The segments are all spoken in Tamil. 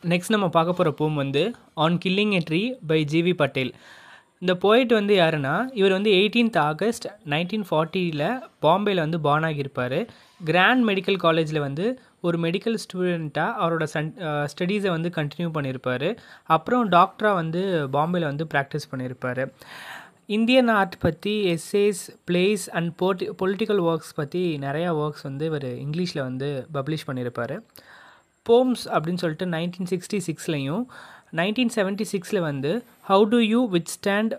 நெக்ஸ்ட் நம்ம பார்க்க போகிற போம் வந்து on killing a tree by Gieve Patel. இந்த போய்ட் வந்து யாருன்னா, இவர் வந்து 18th ஆகஸ்ட் 1940 பாம்பேயில் வந்து பார்ன் ஆகியிருப்பார். கிராண்ட் மெடிக்கல் காலேஜில் வந்து ஒரு மெடிக்கல் ஸ்டூடெண்ட்டாக அவரோட ஸ்டடீஸை வந்து கண்டினியூ பண்ணியிருப்பார். அப்புறம் டாக்டராக வந்து பாம்பேயில் வந்து ப்ராக்டிஸ் பண்ணியிருப்பார். இந்தியன் ஆர்ட் பற்றி essays, place and political works பற்றி நிறையா ஒர்க்ஸ் வந்து இவர் இங்கிலீஷில் வந்து பப்ளிஷ் பண்ணியிருப்பார். போம்ஸ் அப்படின்னு சொல்லிட்டு 1966லையும் 1976 வந்து ஹவு டு யூ வித்ஸ்டாண்ட்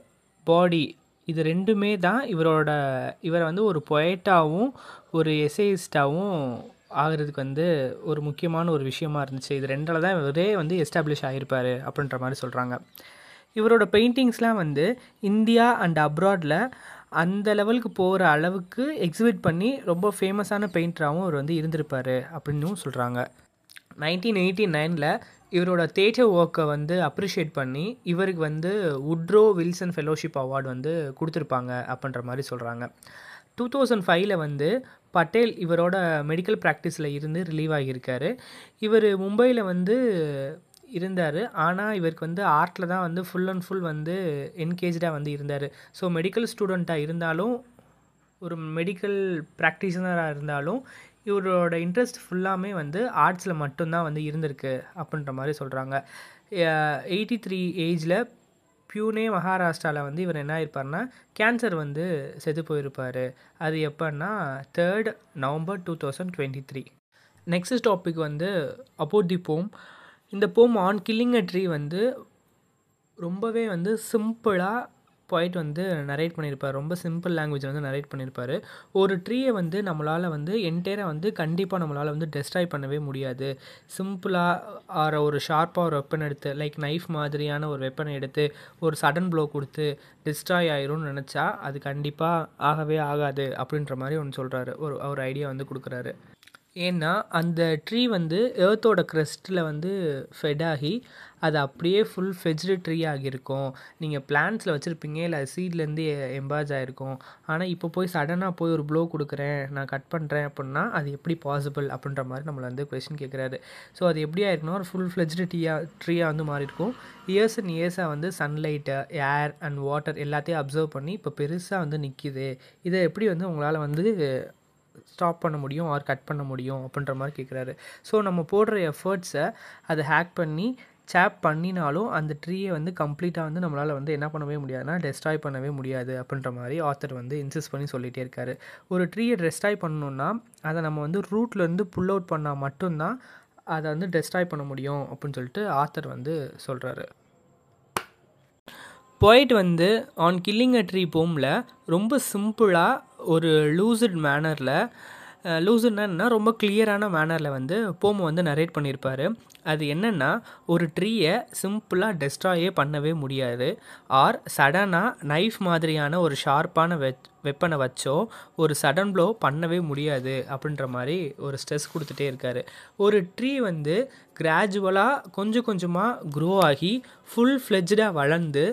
பாடி, இது ரெண்டுமே தான் இவரை வந்து ஒரு பொயட்டாகவும் ஒரு எசேயிஸ்டாகவும் ஆகிறதுக்கு வந்து ஒரு முக்கியமான ஒரு விஷயமா இருந்துச்சு. இது ரெண்டில் தான் இவரே வந்து எஸ்டாப்ளிஷ் ஆகியிருப்பார் அப்படின்ற மாதிரி சொல்கிறாங்க. இவரோட பெயிண்டிங்ஸ்லாம் வந்து இந்தியா அண்ட் அப்ராடில் அந்த லெவலுக்கு போகிற அளவுக்கு எக்ஸிபிட் பண்ணி ரொம்ப ஃபேமஸான பெயிண்டராகவும் இவர் வந்து இருந்திருப்பார் அப்படின்னும் சொல்கிறாங்க. 1989 இவரோட தியேட்டர் ஒர்க்கை வந்து அப்ரிஷியேட் பண்ணி இவருக்கு வந்து உட்ரோ வில்சன் ஃபெலோஷிப் அவார்டு வந்து கொடுத்துருப்பாங்க அப்படின்ற மாதிரி சொல்கிறாங்க. 2005 வந்து பட்டேல் இவரோட மெடிக்கல் ப்ராக்டிஸில் இருந்து ரிலீவ் ஆகியிருக்காரு. இவர் மும்பையில் வந்து இருந்தார். ஆனால் இவருக்கு வந்து ஆர்ட்டில் தான் வந்து ஃபுல் அண்ட் ஃபுல் வந்து என்கேஜாக வந்து இருந்தார். ஸோ மெடிக்கல் ஸ்டூடெண்ட்டாக இருந்தாலும் ஒரு மெடிக்கல் ப்ராக்டிஷனராக இருந்தாலும் இவரோட இன்ட்ரெஸ்ட் ஃபுல்லாமே வந்து ஆர்ட்ஸில் மட்டும்தான் வந்து இருந்திருக்கு அப்படின்ற மாதிரி சொல்கிறாங்க. 83 ஏஜில் பியூனே மகாராஷ்டிராவில் வந்து இவர் என்ன ஆயிருப்பார்னா கேன்சர் வந்து செத்து போயிருப்பார். அது எப்போன்னா 3rd நவம்பர் 2023. நெக்ஸ்ட் டாபிக் வந்து அபவுட் தி போம். இந்த போம் ஆன் கில்லிங் அ ட்ரீ வந்து ரொம்பவே வந்து சிம்பிளாக பாயிண்ட் வந்து நரேட் பண்ணியிருப்பார். ரொம்ப சிம்பிள் லாங்குவேஜ் வந்து நரேட் பண்ணியிருப்பார். ஒரு ட்ரீயை வந்து நம்மளால் வந்து என்டையராக வந்து கண்டிப்பாக நம்மளால் வந்து டெஸ்ட்ராய் பண்ணவே முடியாது. சிம்பிளாக ஒரு ஷார்ப்பாக ஒரு வெப்பன் எடுத்து லைக் நைஃப் மாதிரியான ஒரு வெப்பனை எடுத்து ஒரு சடன் ப்ளோ கொடுத்து டிஸ்ட்ராய் ஆயிரும்னு நினச்சா அது கண்டிப்பாக ஆகவே ஆகாது அப்படின்ற மாதிரி ஒன்று சொல்கிறாரு. ஒரு ஐடியா வந்து கொடுக்குறாரு. ஏன்னா அந்த ட்ரீ வந்து ஏர்த்தோட க்ரஸ்ட்டில் வந்து ஃபெட் ஆகி அது அப்படியே ஃபுல் ஃபெஜ்டு ட்ரீ ஆகியிருக்கும். நீங்கள் பிளான்ஸில் வச்சுருப்பீங்க, இல்லை அது சீட்லேருந்து எம்பாஜ் ஆகிருக்கும். ஆனால் இப்போ போய் சடனாக போய் ஒரு ப்ளோ கொடுக்குறேன், நான் கட் பண்ணுறேன் அப்படின்னா அது எப்படி பாசிபிள் அப்படின்ற மாதிரி நம்மளை வந்து கொஸ்டின் கேட்குறாரு. ஸோ அது எப்படி ஆயிருக்குன்னா ஒரு ஃபுல் ஃப்ளெஜ்டு ட்ரீயாக வந்து மாறி இருக்கும். இயர்ஸ் அண்ட் இயர்ஸாக வந்து சன்லைட்டு, ஏர் அண்ட் வாட்டர் எல்லாத்தையும் அப்சர்வ் பண்ணி இப்போ பெருசாக வந்து நிற்கிது. இதை எப்படி வந்து உங்களால் வந்து ஸ்டாப் பண்ண முடியும் ஆர் கட் பண்ண முடியும் அப்படின்ற மாதிரி கேட்குறாரு. ஸோ நம்ம போடுற எஃபர்ட்ஸை அதை ஹேக் பண்ணி சாப் பண்ணினாலும் அந்த ட்ரீயை வந்து கம்ப்ளீட்டாக வந்து நம்மளால் வந்து என்ன பண்ணவே முடியாதுன்னா டெஸ்ட்ராய் பண்ணவே முடியாது அப்படின்ற மாதிரி ஆத்தர் வந்து இன்சிஸ்ட் பண்ணி சொல்லிகிட்டே இருக்காரு. ஒரு ட்ரீயை டெஸ்ட்ராய் பண்ணணுன்னா அதை நம்ம வந்து ரூட்லேருந்து புல் அவுட் பண்ணால் மட்டும்தான் அதை வந்து டெஸ்ட்ராய் பண்ண முடியும் அப்படின்னு சொல்லிட்டு ஆத்தர் வந்து சொல்கிறாரு. போய்ட் வந்து ஆன் கில்லிங் அ ட்ரீ போமில் ரொம்ப சிம்பிளாக ஒரு லூசிட் மேனரில், லூசிட்னா ரொம்ப கிளியரான மேனரில் வந்து போமை வந்து நரேட் பண்ணியிருப்பார். அது என்னென்னா ஒரு ட்ரீயை சிம்பிளாக டெஸ்ட்ராயே பண்ணவே முடியாது, ஆர் சடனாக நைஃப் மாதிரியான ஒரு ஷார்ப்பான வெப்பனை வச்சோ ஒரு சடன் ப்ளோ பண்ணவே முடியாது அப்படின்ற மாதிரி ஒரு ஸ்ட்ரெஸ் கொடுத்துட்டே இருக்கார். ஒரு ட்ரீ வந்து கிராஜுவலாக கொஞ்சம் கொஞ்சமாக க்ரோ ஆகி ஃபுல் ஃப்ளெஜ்டாக வளர்ந்து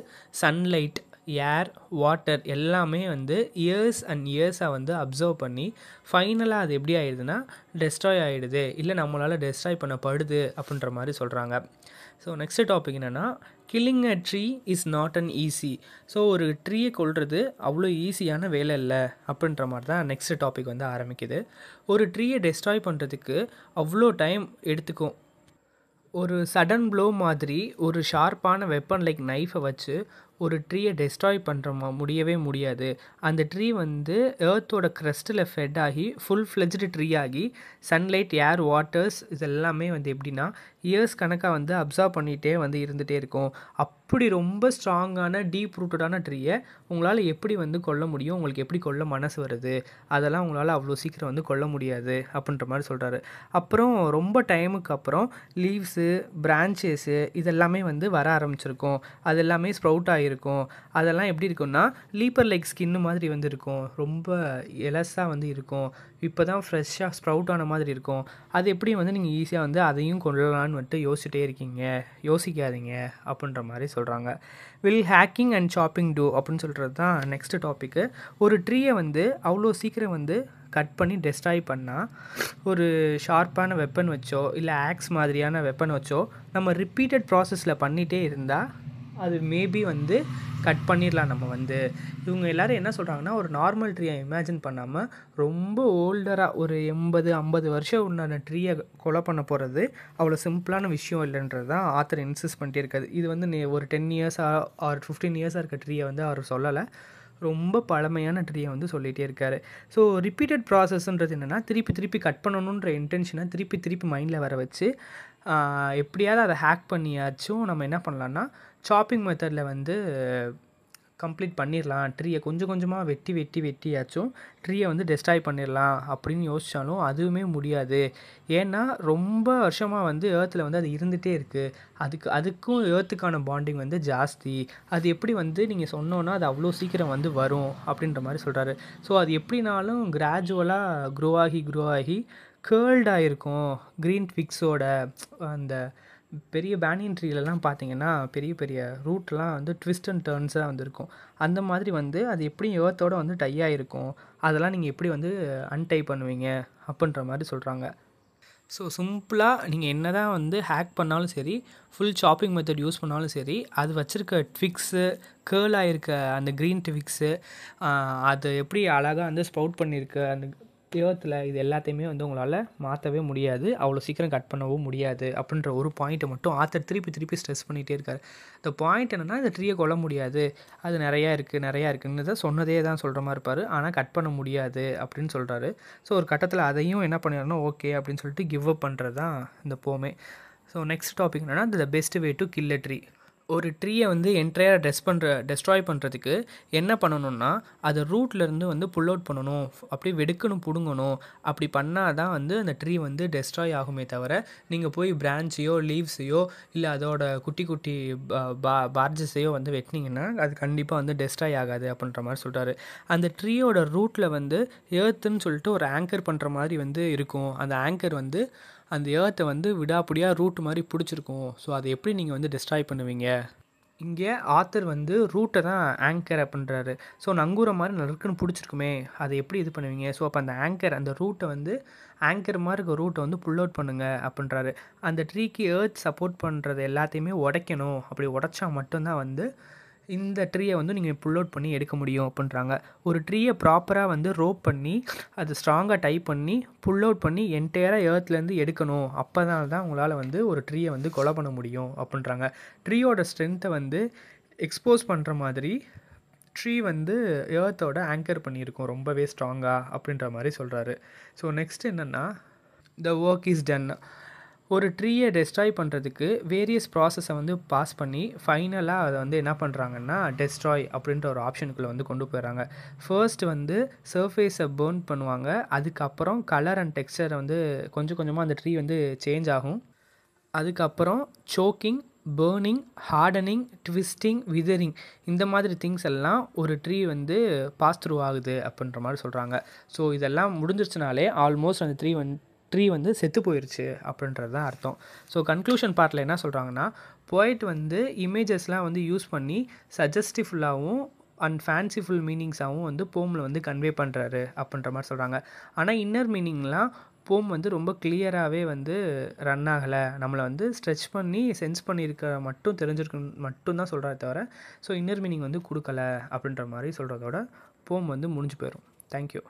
சன்லைட், ஏர், வாட்டர் எல்லாமே வந்து இயர்ஸ் அண்ட் இயர்ஸாக வந்து அப்சர்வ் பண்ணி ஃபைனலாக அது எப்படி ஆயிடுதுன்னா டெஸ்ட்ராய் ஆகிடுது, இல்லை நம்மளால் டெஸ்ட்ராய் பண்ணப்படுது அப்படின்ற மாதிரி சொல்கிறாங்க. ஸோ நெக்ஸ்ட் டாபிக் என்னென்னா killing a tree is not an easy. So ஒரு ட்ரீயை கொல்றது அவ்வளோ ஈஸியான வேலை இல்லை அப்படின்ற மாதிரி தான் நெக்ஸ்ட் டாபிக் வந்து ஆரம்பிக்குது. ஒரு ட்ரீயை டெஸ்ட்ராய் பண்ணுறதுக்கு அவ்வளோ டைம் எடுத்துக்கும். ஒரு சடன் ப்ளோ மாதிரி ஒரு ஷார்ப்பான வெப்பன் லைக் நைஃபை வச்சு ஒரு ட்ரீயை டெஸ்ட்ராய் பண்ணுற முடியவே முடியாது. அந்த ட்ரீ வந்து ஏர்த்தோட க்ரஸ்ட்டில் ஃபெட் ஆகி ஃபுல் ஃப்ளெஜ்டு ட்ரீ ஆகி சன்லைட், ஏர், வாட்டர்ஸ் இது எல்லாமே வந்து எப்படின்னா இயர்ஸ் கணக்காக வந்து அப்சர்வ் பண்ணிகிட்டே வந்து இருந்துகிட்டே இருக்கும். அப்படி ரொம்ப ஸ்ட்ராங்கான டீப் ரூட்டடான ட்ரீயை உங்களால் எப்படி வந்து கொல்ல முடியும், உங்களுக்கு எப்படி கொல்ல மனசு வருது, அதெல்லாம் உங்களால் அவ்வளோ சீக்கிரம் வந்து கொல்ல முடியாது அப்படின்ற மாதிரி சொல்கிறாரு. அப்புறம் ரொம்ப டைமுக்கு அப்புறம் லீவ்ஸு, பிரான்ச்சஸ்ஸு இதெல்லாமே வந்து வர ஆரம்பிச்சிருக்கும். அது எல்லாமே ஸ்ப்ரவுட் ஆகிருக்கும். அதெல்லாம் எப்படி இருக்குன்னா லீப்பர் லைக் ஸ்கின்னு மாதிரி வந்து இருக்கும். ரொம்ப எலஸாக வந்து இருக்கும். இப்போ தான் ஃப்ரெஷ்ஷாக ஸ்ப்ரவுட் ஆன மாதிரி இருக்கும். அது எப்படி வந்து நீங்கள் ஈஸியாக வந்து அதையும் கொள்ளலான்னு வந்துட்டு யோசிச்சுட்டே இருக்கீங்க, யோசிக்காதீங்க அப்படின்ற மாதிரி சொல்கிறாங்க. Will hacking and chopping do அப்படின்னு சொல்கிறது தான் நெக்ஸ்ட் டாப்பிக்கு. ஒரு ட்ரீயை வந்து அவ்வளோ சீக்கிரம் வந்து கட் பண்ணி டெஸ்ட்ராய் பண்ணால் ஒரு ஷார்ப்பான வெப்பன் வச்சோ இல்லை ஆக்ஸ் மாதிரியான வெப்பன் வச்சோ நம்ம ரிப்பீட்டட் ப்ராசஸில் பண்ணிகிட்டே இருந்தால் அது மேபி வந்து கட் பண்ணிடலாம். நம்ம வந்து இவங்க எல்லோரும் என்ன சொல்கிறாங்கன்னா, ஒரு நார்மல் ட்ரீயை இமேஜின் பண்ணாமல் ரொம்ப ஓல்டராக ஒரு 80-50 வருஷம் உண்டான ட்ரீயை கொலை பண்ண போகிறது அவ்வளோ சிம்பிளான விஷயம் இல்லைன்றது தான் ஆத்தர் இன்சிஸ்ட் பண்ணிட்டே இருக்காது. இது வந்து ஒரு 10 இயர்ஸாக ஆர் 15 இயர்ஸாக இருக்க ட்ரீயை வந்து அவர் சொல்லலை, ரொம்ப பழமையான ட்ரீயை வந்து சொல்லிகிட்டே இருக்கார். ஸோ ரிப்பீட்டட் ப்ராசஸ்ன்றது என்னென்னா, திருப்பி கட் பண்ணணுன்ற இன்டென்ஷனை திருப்பி மைண்டில் வர வச்சு எப்படியாவது அதை ஹேக் பண்ணியாச்சும் நம்ம என்ன பண்ணலான்னா சாப்பிங் மெத்தடில் வந்து கம்ப்ளீட் பண்ணிடலாம். ட்ரீயை கொஞ்சம் கொஞ்சமாக வெட்டியாச்சும் ட்ரீயை வந்து டெஸ்ட்ராய் பண்ணிடலாம் அப்படின்னு யோசித்தாலும் அதுவுமே முடியாது. ஏன்னா ரொம்ப வருஷமாக வந்து ஏர்த்தில் வந்து அது இருந்துகிட்டே இருக்குது. அதுக்கும் ஏர்த்துக்கான பாண்டிங் வந்து ஜாஸ்தி. அது எப்படி வந்து நீங்கள் சொன்னோன்னா அது அவ்வளோ சீக்கிரம் வந்து வரும் அப்படின்ற மாதிரி சொல்கிறாரு. ஸோ அது எப்படினாலும் கிராஜுவலாக க்ரோ ஆகி கேர்ல்டாக இருக்கும். க்ரீன் ட்விக்ஸோட அந்த பெரிய பேனியன் ட்ரீலெலாம் பார்த்தீங்கன்னா பெரிய ரூட்லாம் வந்து ட்விஸ்ட் அண்ட் டர்ன்ஸாக வந்துருக்கும். அந்த மாதிரி வந்து அது எப்படி ஏர்த்தோடு வந்து டை ஆகிருக்கும், அதெல்லாம் நீங்கள் எப்படி வந்து அன்டை பண்ணுவீங்க அப்படின்ற மாதிரி சொல்கிறாங்க. ஸோ சிம்பிளாக நீங்கள் என்ன தான் வந்து ஹேக் பண்ணாலும் சரி, ஃபுல் சாப்பிங் மெத்தட் யூஸ் பண்ணாலும் சரி, அது வச்சுருக்க ட்விக்ஸு கேர்ள் ஆகிருக்க அந்த க்ரீன் ட்விக்ஸு அது எப்படி அழகாக வந்து ஸ்ப்ரவுட் பண்ணியிருக்க அந்த ஏர்த்தில் இது எல்லாத்தையுமே வந்து உங்களால் மாற்றவே முடியாது, அவ்வளோ சீக்கிரம் கட் பண்ணவும் முடியாது அப்படின்ற ஒரு பாயிண்ட்டை மட்டும் ஆத்தர் திருப்பி ஸ்ட்ரெஸ் பண்ணிகிட்டே இருக்கார். இந்த பாயிண்ட் என்னென்னா, இந்த ட்ரீயை கொல்ல முடியாது, அது நிறையா இருக்குன்னு தான் சொன்னதே தான் சொல்கிற மாதிரி இருப்பார். ஆனால் கட் பண்ண முடியாது அப்படின்னு சொல்கிறாரு. ஸோ ஒரு கட்டத்தில் அதையும் என்ன பண்ணிடுறோன்னா ஓகே அப்படின்னு சொல்லிட்டு கிவ் அப் பண்ணுறது தான் இந்த போமே. ஸோ நெக்ஸ்ட் டாபிக் என்னென்னா, the best way to kill a tree. ஒரு ட்ரீயை வந்து என்டையராக டெஸ்ட்ராய் பண்ணுறதுக்கு என்ன பண்ணணும்னா, அதை ரூட்லேருந்து வந்து புல் அவுட் பண்ணணும், அப்படியே பிடுங்கணும். அப்படி பண்ணால் தான் வந்து அந்த ட்ரீ வந்து டெஸ்ட்ராய் ஆகுமே தவிர, நீங்கள் போய் பிரான்ச்சையோ லீவ்ஸையோ இல்லை அதோட குட்டி பார்ஜஸையோ வந்து வெட்டினீங்கன்னா அது கண்டிப்பாக வந்து டெஸ்ட்ராய் ஆகாது அப்படின்ற மாதிரி சொல்கிறாரு. அந்த ட்ரீயோட ரூட்டில் வந்து ஏர்த்துன்னு சொல்லிட்டு ஒரு ஆங்கர் பண்ணுற மாதிரி வந்து இருக்கும். அந்த ஆங்கர் வந்து அந்த ஏர்த்தை வந்து விடாப்பிடியாக ரூட் மாதிரி பிடிச்சிருக்கும். ஸோ அதை எப்படி நீங்கள் வந்து டெஸ்ட்ராய் பண்ணுவீங்க? இங்கே ஆத்தர் வந்து ரூட்டை தான் ஆங்கர் அப்படின்றாரு. ஸோ நங்கூர மாதிரி நறுக்குன்னு பிடிச்சிருக்குமே, அதை எப்படி இது பண்ணுவீங்க? ஸோ அப்போ அந்த ரூட்டை வந்து ஆங்கர் மாதிரி இருக்க ரூட்டை வந்து புல் அவுட் பண்ணுங்கள் அப்படின்றாரு. அந்த ட்ரீக்கு ஏர்த் சப்போர்ட் பண்ணுறது எல்லாத்தையுமே உடைக்கணும். அப்படி உடைச்சா மட்டும்தான் வந்து இந்த ட்ரீயை வந்து நீங்கள் புல் அவுட் பண்ணி எடுக்க முடியும் அப்படின்றாங்க. ஒரு ட்ரீயை ப்ராப்பராக வந்து ரோப் பண்ணி அது ஸ்ட்ராங்காக டைப் பண்ணி புல் அவுட் பண்ணி என்டையராக ஏர்த்லேருந்து எடுக்கணும். அப்போ தான் உங்களால் வந்து ஒரு ட்ரீயை வந்து கொலை பண்ண முடியும் அப்படின்றாங்க. ட்ரீயோட ஸ்ட்ரென்த்தை வந்து எக்ஸ்போஸ் பண்ணுற மாதிரி ட்ரீ வந்து ஏர்த்தோட ஆங்கர் பண்ணியிருக்கும் ரொம்பவே ஸ்ட்ராங்காக அப்படின்ற மாதிரி சொல்கிறாரு. ஸோ நெக்ஸ்ட் என்னென்னா, த ஒர்க் இஸ் டன். ஒரு ட்ரீயை டெஸ்ட்ராய் பண்ணுறதுக்கு வேரியஸ் ப்ராசஸை வந்து பாஸ் பண்ணி ஃபைனலாக அதை வந்து என்ன பண்ணுறாங்கன்னா டெஸ்ட்ராய் அப்படின்ற ஒரு ஆப்ஷனுக்குள்ளே வந்து கொண்டு போயிடறாங்க. ஃபர்ஸ்ட் வந்து சர்ஃபேஸை பர்ன் பண்ணுவாங்க. அதுக்கப்புறம் கலர் அண்ட் டெக்ஸ்சரை வந்து கொஞ்சமாக அந்த ட்ரீ வந்து சேஞ்ச் ஆகும். அதுக்கப்புறம் soaking, burning, hardening, twisting, withering, இந்த மாதிரி திங்ஸ் எல்லாம் ஒரு ட்ரீ வந்து பாஸ் த்ரூ ஆகுது அப்படின்ற மாதிரி சொல்கிறாங்க. ஸோ இதெல்லாம் முடிஞ்சிருச்சுனாலே ஆல்மோஸ்ட் அந்த ட்ரீ வந்து செத்து போயிடுச்சு அப்படின்றது தான் அர்த்தம். ஸோ கன்க்ளூஷன் பார்ட்டில் என்ன சொல்கிறாங்கன்னா, போய்ட் வந்து இமேஜஸ்லாம் வந்து யூஸ் பண்ணி சஜஸ்டிவ்ஃபுல்லாகவும் அண்ட் ஃபேன்சிஃபுல் மீனிங்ஸாகவும் வந்து போமில் வந்து கன்வே பண்ணுறாரு அப்படின்ற மாதிரி சொல்கிறாங்க. ஆனால் இன்னர் மீனிங்லாம் போம் வந்து ரொம்ப கிளியராகவே வந்து ரன் ஆகலை, நம்மளை வந்து ஸ்ட்ரெச் பண்ணி சென்ஸ் பண்ணியிருக்க மட்டும் தெரிஞ்சிருக்குன்னு மட்டும் தான் சொல்கிறாரு தவிர ஸோ இன்னர் மீனிங் வந்து கொடுக்கல அப்படின்ற மாதிரி சொல்கிறதோட போம் வந்து முடிஞ்சு போயிடும். தேங்க்யூ.